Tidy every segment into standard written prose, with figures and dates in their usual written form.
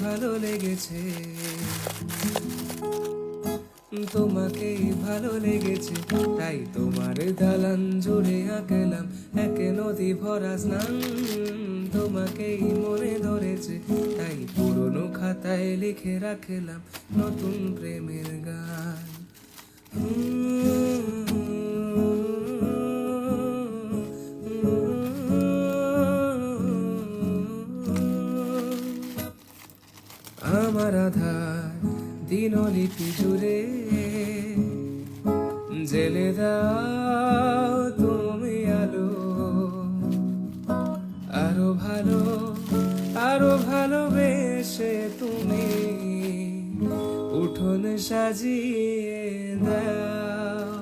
ভালো লেগেছে, তোমাকেই ভালো লেগেছে, তাই তোমার দালান জুড়ে আঁকলাম এক নদী ভরা স্নান। তোমাকেই মনে ধরেছে, তাই পুরনো খাতায় লিখে রাখলাম নতুন প্রেমের গান। আমার আধার দিনলিপি জুড়ে জেলে দাও তুমি আলো, আরো ভালো আরো ভালোবেসে তুমি উঠোন সাজিয়ে দাও।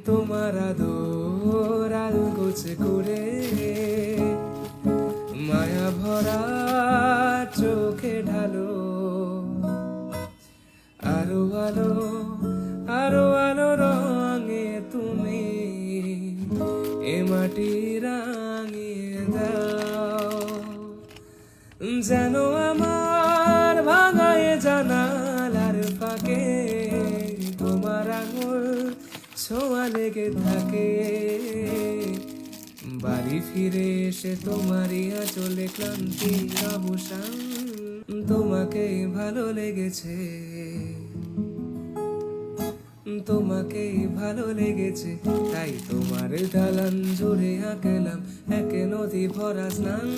তোমার আদর আলগোছে করে মায়া ভরা চোখে ঢালো, আরো আলো আরো আলো রঙে তুমি এ মাটি রাঙিয়ে দাও। যেন আমার ভাঙায় জানালার ফাঁকে তোমার আঙুল ছোঁয়া লেগে থাকে। বাড়ি ফিরে এসে তোমারই আঁচলে ক্লান্তির অবসান। তোমাকেই ভালো লেগেছে, তোমাকেই ভালো লেগেছে, তাই তোমার দালান জুড়ে আঁকলাম এক নদী ভরা স্নান।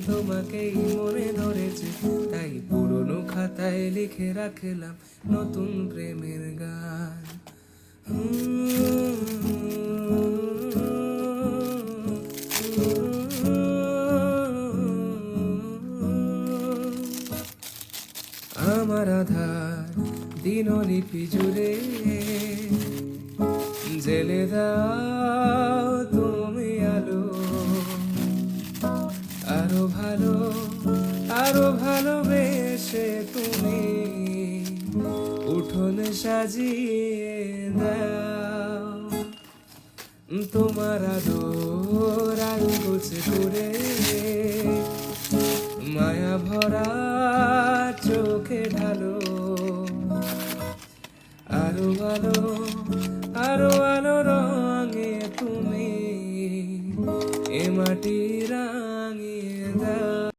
তোমাকেই মনে ধরেছে, তাই পুরনো খাতায় লিখে রাখলাম নতুন প্রেমের গান। আমার আধার দিনলিপি জুড়ে জেলে দাও তুমি আলো, আরো ভালো আরো ভালোবেসে তুমি উঠোন সাজিয়ে দাও। তোমার আদর আলগোছে করে মায়া ভরা চোখে ঢালো, আরো আলো